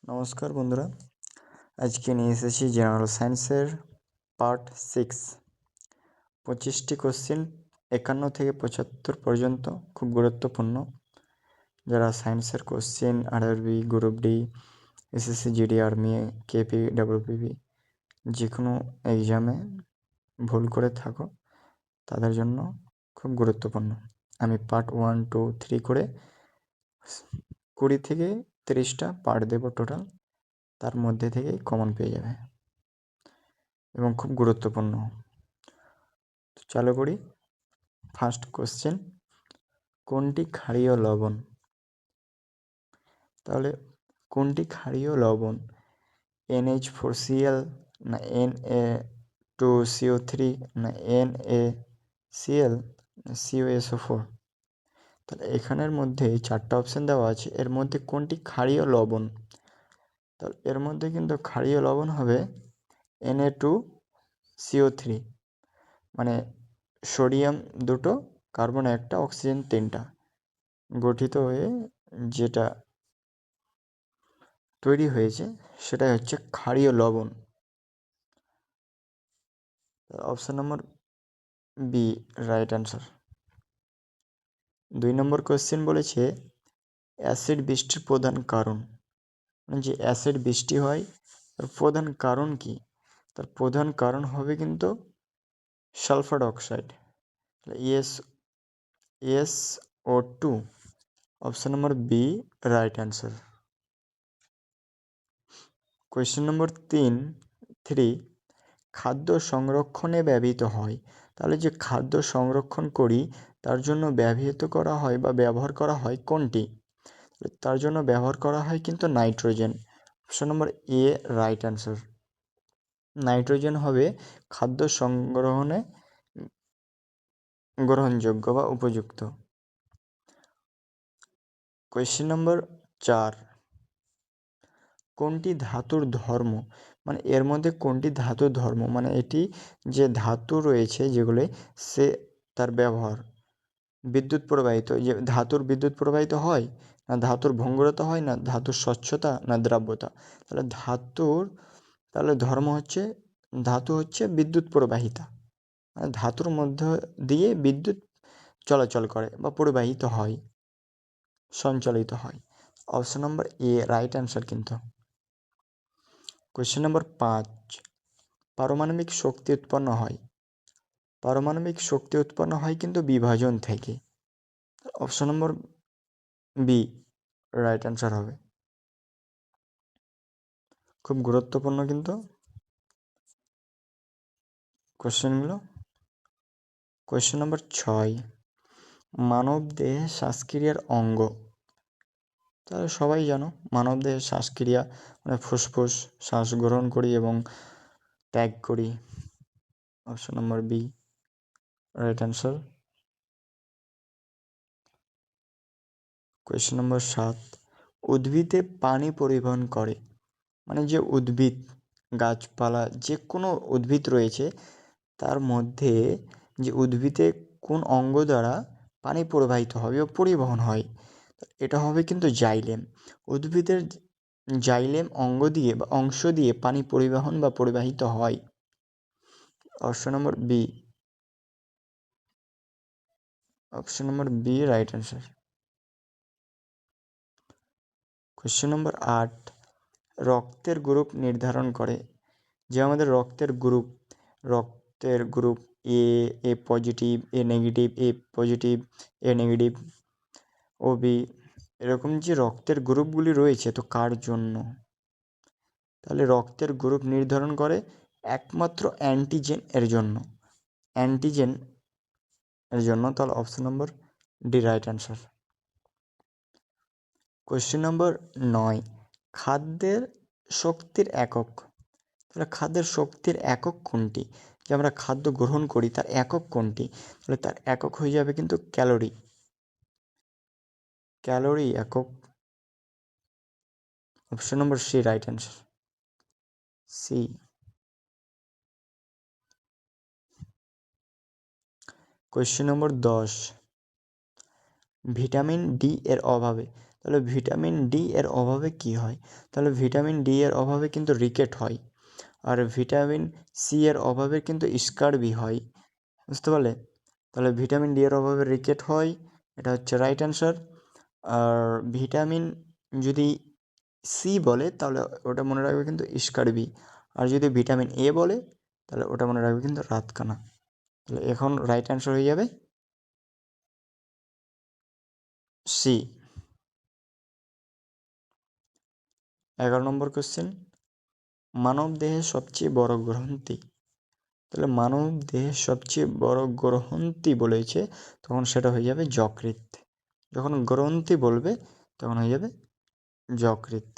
নমস্কার বন্ধুরা, আজকে নিয়ে এসেছি জেনারেল সায়েন্সের পার্ট 6। 25টি কোশ্চেন 51 থেকে 75 পর্যন্ত খুব গুরুত্বপূর্ণ। যারা সায়েন্সের question RRB, group D, SSC GD, army, KP, WPP যে কোনো এক্সামে ভুল করে থাকো তাদের জন্য খুব গুরুত্বপূর্ণ। আমি পার্ট 1, 2, 3 করে 20 থেকে 30টা পার্ট দেবো টোটাল। তার মধ্যে থেকেই কমন পেয়ে যাবে এবং খুব গুরুত্বপূর্ণ। তো চালু করি। ফার্স্ট কোশ্চেন, কোনটি ক্ষারীয় লবণ? তাহলে কোনটি ক্ষারীয় লবণ? NH4Cl না Na2CO3 না NaCl না CuSO4? তাহলে এখানের মধ্যে এই 4টা অপশান দেওয়া আছে, এর মধ্যে কোনটি ক্ষারীয় লবণ? তাহলে এর মধ্যে কিন্তু ক্ষারীয় লবণ হবে Na2CO3, মানে সোডিয়াম 2, কার্বন 1, অক্সিজেন 3টা গঠিত হয়ে যেটা তৈরি হয়েছে সেটাই হচ্ছে ক্ষারীয় লবণ। Option number B right answer. 2 নম্বর কোশ্চেন বলেছে অ্যাসিড বৃষ্টির প্রধান কারণ, মানে যে অ্যাসিড বৃষ্টি হয় তার প্রধান কারণ কি? তার প্রধান কারণ হবে কিন্তু sulphur oxide, SO2। Option number B right answer. Question number 3, খাদ্য সংরক্ষণে ব্যবহৃত হয়। তাহলে যে খাদ্য সংরক্ষণ করি তার জন্য ব্যবহৃত করা হয় বা ব্যবহার করা হয় কোনটি? তার জন্য ব্যবহার করা হয় কিন্তু নাইট্রোজেন। অপশন নম্বর এ রাইট অ্যান্সার। নাইট্রোজেন হবে খাদ্য সংগ্রহণে গ্রহণযোগ্য বা উপযুক্ত। কোয়েশ্চেন নম্বর 4, কোনটি ধাতুর ধর্ম? মানে এর মধ্যে কোনটি ধাতুর ধর্ম, মানে এটি যে ধাতু রয়েছে যেগুলো সে তার ব্যবহার বিদ্যুৎ প্রবাহিত, যে ধাতুর বিদ্যুৎ প্রবাহিত হয় না ধাতুর ভঙ্গুরতা হয় না ধাতুর স্বচ্ছতা না দ্রাব্যতা? তাহলে ধর্ম হচ্ছে ধাতু হচ্ছে বিদ্যুৎ প্রবাহিতা, মানে ধাতুর মধ্য দিয়ে বিদ্যুৎ চলাচল করে বা প্রবাহিত হয়, সঞ্চালিত হয়। অপশন নম্বর এ রাইট অ্যান্সার কিন্তু। কোয়েশ্চেন নম্বর 5, পারমাণবিক শক্তি উৎপন্ন হয়। পারমাণবিক শক্তি উৎপন্ন হয় কিন্তু বিভাজন থেকে। Option number B right answer হবে। খুব গুরুত্বপূর্ণ কিন্তু কোয়েশ্চেনগুলো। কোয়েশ্চেন নম্বর 6, মানব দেহে শ্বাসক্রিয়ার অঙ্গ। তাহলে সবাই জানো মানব দেহের শ্বাসক্রিয়া মানে ফুসফুস, শ্বাস গ্রহণ করি এবং ত্যাগ করি। Option number B right answer. Question number 7, উদ্ভিদে পানি পরিবহন করে। মানে যে উদ্ভিদ, গাছপালা যে কোনো উদ্ভিদ রয়েছে তার মধ্যে যে উদ্ভিদে কোন অঙ্গ দ্বারা পানি প্রবাহিত হবে ও পরিবহন হয়, এটা হবে কিন্তু জাইলেম। উদ্ভিদের জাইলেম অঙ্গ দিয়ে বা অংশ দিয়ে পানি পরিবহন বা পরিবাহিত হয়। Option number B. Option number B right answer. Question number 8, রক্তের গ্রুপ নির্ধারণ করে। যে আমাদের রক্তের group A positive, A negative, A positive, A negative, O B, এরকম যে রক্তের গ্রুপগুলি রয়েছে তো কার জন্য? তাহলে রক্তের গ্রুপ নির্ধারণ করে একমাত্র অ্যান্টিজেন এর জন্য। অ্যান্টিজেন এর জন্য। তাহলে অপশন নম্বর ডি রাইট অ্যান্সার। কোয়েশ্চেন নম্বর 9, খাদ্যের শক্তির একক। তাহলে খাদ্যের শক্তির একক কোনটি? যে আমরা খাদ্য গ্রহণ করি তার একক কোনটি? তাহলে তার একক হয়ে যাবে কিন্তু ক্যালোরি। ক্যালোরি একক। Option number C right answer. C. Question number 10, vitamin D এর অভাবে। তাহলে ভিটামিন ডি এর অভাবে কি হয়? তাহলে ভিটামিন ডি এর অভাবে কিন্তু রিকেট হয়, আর ভিটামিন সি এর অভাবে কিন্তু স্কারবি হয়। বুঝতে পারলে? তাহলে ভিটামিন ডি এর অভাবে রিকেট হয়, এটা হচ্ছে রাইট অ্যান্সার। আর ভিটামিন যদি সি বলে তাহলে ওটা মনে রাখবে কিন্তু স্কারবি, আর যদি ভিটামিন এ বলে তাহলে ওটা মনে রাখবে কিন্তু রাতকানা। তাহলে এখন রাইট অ্যান্সার হয়ে যাবে সি। 11 নম্বর কোশ্চেন, মানব দেহের সবচেয়ে বড় গ্রন্থি। তাহলে মানব দেহের সবচেয়ে বড় গ্রন্থি বলেছে, তখন সেটা হয়ে যাবে যকৃৎ। যখন গ্রন্থি বলবে তখন হয়ে যাবে যকৃৎ।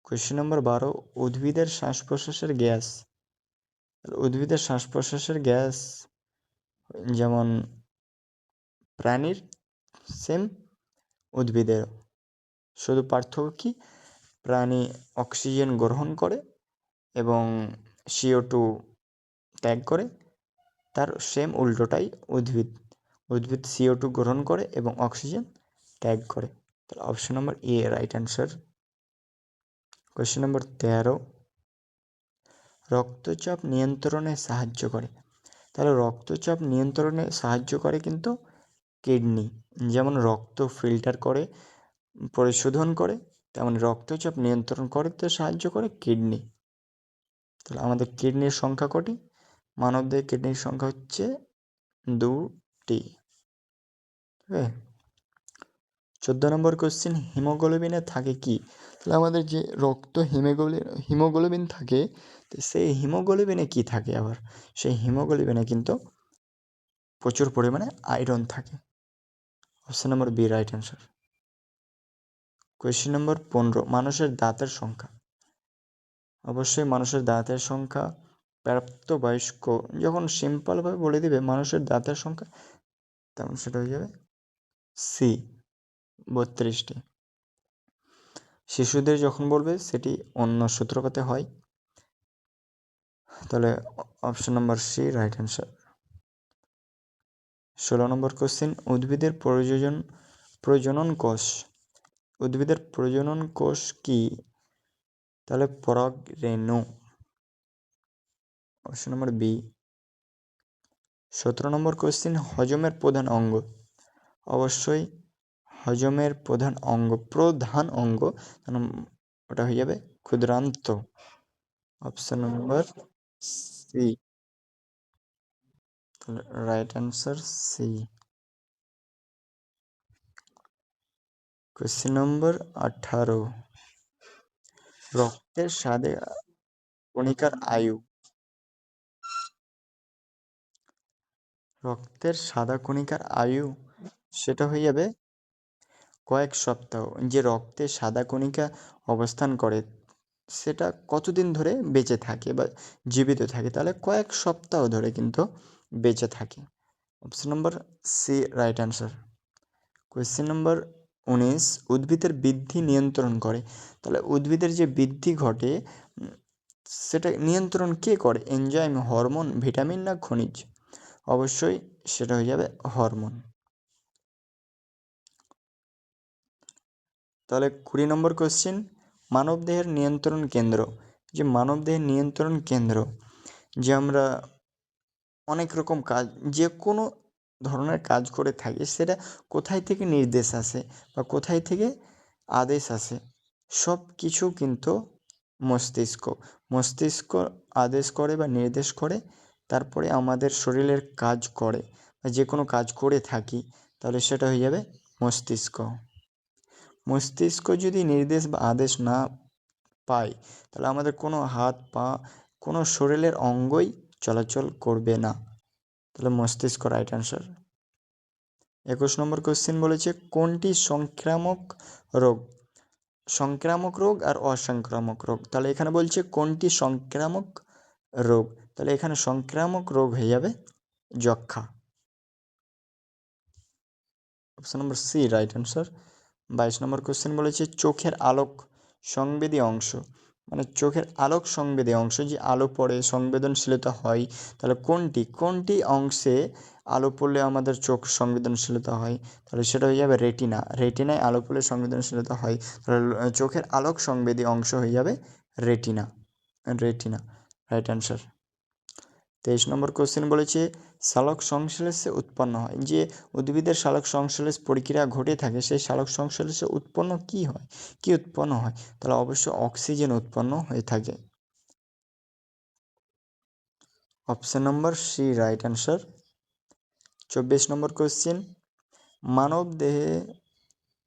কোয়েশ্চেন নম্বর 12, উদ্ভিদের শ্বাস প্রশ্বাসের গ্যাস। উদ্ভিদের শ্বাস প্রশ্বাসের গ্যাস যেমন প্রাণীর সেম, উদ্ভিদের শুধু পার্থক্য কি, প্রাণী অক্সিজেন গ্রহণ করে এবং CO2 ত্যাগ করে, তার সেম উল্টোটাই উদ্ভিদ CO2 গ্রহণ করে এবং অক্সিজেন ত্যাগ করে। তাহলে অপশন নম্বর এ রাইট অ্যান্সার। কোয়েশ্চেন নম্বর 13, রক্তচাপ নিয়ন্ত্রণে সাহায্য করে। তাহলে রক্তচাপ নিয়ন্ত্রণে সাহায্য করে কিন্তু কিডনি, যেমন রক্ত ফিল্টার করে পরিশোধন করে, তেমন রক্তচাপ নিয়ন্ত্রণ করতে সাহায্য করে কিডনি। তাহলে আমাদের কিডনির সংখ্যা কটি? মানবদেহের কিডনির সংখ্যা হচ্ছে 2টি। ঠিক আছে। 14 নম্বর কোশ্চেন, হিমোগ্লোবিনে থাকে কি? তাহলে আমাদের যে রক্ত হিমোগ্লোবিন থাকে, তো সেই হিমোগ্লোবিনে কি থাকে আবার? সেই হিমোগ্লোবিনে কিন্তু প্রচুর পরিমাণে আয়রন থাকে। Option number B right answer. Question number 15, মানুষের দাঁতের সংখ্যা। অবশ্যই মানুষের দাঁতের সংখ্যা প্রাপ্তবয়স্ক যখন সিম্পলভাবে বলে দিবে মানুষের দাঁতের সংখ্যা, তেমন সেটা হয়ে যাবে সি, 32টি। শিশুদের যখন বলবে সেটি অন্য সূত্রপাতে হয়। তাহলে option number C right answer. 16 number question, উদ্ভিদের প্রজনন কোষ। উদ্ভিদের প্রজনন কোষ কি? তাহলে পরাগরেণু, option number B. 17 number question, হজমের প্রধান অঙ্গ। অবশ্যই হজমের প্রধান অঙ্গ ওটা হয়ে যাবে ক্ষুদ্রান্ত, option number C, right answer C. Question number 18, রক্তের সাদা কণিকার আয়ু। রক্তের সাদা কণিকার আয়ু সেটা হয়ে যাবে কয়েক সপ্তাহ। যে রক্তে সাদা কণিকা অবস্থান করে সেটা কতদিন ধরে বেঁচে থাকে বা জীবিত থাকে? তাহলে কয়েক সপ্তাহ ধরে কিন্তু বেঁচে থাকে। Option number C right answer. Question number 19, উদ্ভিদের বৃদ্ধি নিয়ন্ত্রণ করে। তাহলে উদ্ভিদের যে বৃদ্ধি ঘটে সেটা নিয়ন্ত্রণ কে করে? এনজাইম, হরমোন, ভিটামিন না খনিজ? অবশ্যই সেটা হয়ে যাবে হরমোন। তাহলে 20 নম্বর কোশ্চেন, মানবদেহের নিয়ন্ত্রণ কেন্দ্র। যে মানবদেহের নিয়ন্ত্রণ কেন্দ্র, যে আমরা অনেক রকম কাজ, যে কোনো ধরনের কাজ করে থাকি, সেটা কোথায় থেকে নির্দেশ আসে বা কোথায় থেকে আদেশ আসে? সব কিছু কিন্তু মস্তিষ্ক আদেশ করে বা নির্দেশ করে, তারপরে আমাদের শরীরের কাজ করে বা যে কোনো কাজ করে থাকি, তাহলে সেটা হয়ে যাবে মস্তিষ্ক। মস্তিষ্ক যদি নির্দেশ বা আদেশ না পায় তাহলে আমাদের কোনো হাত পা, কোনো শরীরের অঙ্গই চলাচল করবে না। তাহলে মস্তিষ্ক রাইট অ্যান্সার। 21 নম্বর কোশ্চেন বলেছে, কোনটি সংক্রামক রোগ? সংক্রামক রোগ আর অসংক্রামক রোগ। তাহলে এখানে বলছে কোনটি সংক্রামক রোগ, তাহলে এখানে সংক্রামক রোগ হয়ে যাবে যক্ষা, option number C right answer. 22 number question বলেছে, চোখের আলোক সংবেদী অংশ। মানে চোখের আলোক সংবেদী অংশ, যে আলো পড়ে সংবেদনশীলতা হয়, তাহলে কোনটি অংশে আলো পড়লে আমাদের চোখ সংবেদনশীলতা হয়, তাহলে সেটা হয়ে যাবে রেটিনা। রেটিনায় আলো পড়লে সংবেদনশীলতা হয়, তাহলে চোখের আলোক সংবেদী অংশ হয়ে যাবে রেটিনা। Retina right answer. 23 নম্বর কোশ্চেন বলেছে সালোক সংশ্লেষে উৎপন্ন হয়, যে উদ্ভিদের সালোক সংশ্লেষ প্রক্রিয়া ঘটে থাকে সেই সালোক সংশ্লেষে উৎপন্ন কী হয়, কী উৎপন্ন হয়? তাহলে অবশ্যই অক্সিজেন উৎপন্ন হয়ে থাকে। Option number C right answer. 24 number question মানব দেহে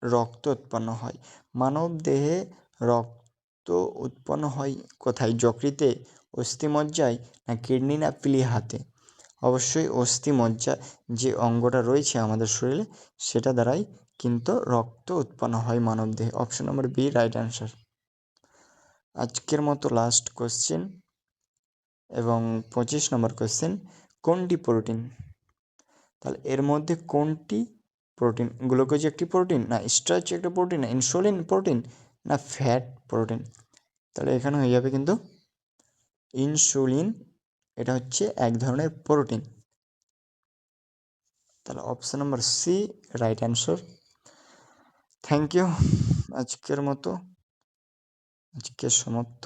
রক্ত উৎপন্ন হয়, মানব দেহে রক্ত উৎপন্ন হয় কোথায়? যকৃতে, অস্থিমজ্জায়, না কিডনি, না প্লীহাতে? অবশ্যই অস্থিমজ্জা যে অঙ্গটা রয়েছে আমাদের শরীরে সেটা দ্বারাই কিন্তু রক্ত উৎপন্ন হয় মানব দেহে। Option number B right answer. আজকের মতো লাস্ট কোশ্চেন এবং 25 নম্বর কোশ্চেন কোনটি প্রোটিন? তাহলে এর মধ্যে কোনটি প্রোটিন? গ্লুকোজ একটি প্রোটিন, না স্টার্চ একটা প্রোটিন, না ইনসুলিন প্রোটিন, না ফ্যাট প্রোটিন? তাহলে এখানে হয়ে যাবে কিন্তু ইনসুলিন, এটা হচ্ছে এক ধরনের প্রোটিন। তাহলে option number C right answer. Thank you. আজকের মতো আজকে সমাপ্ত।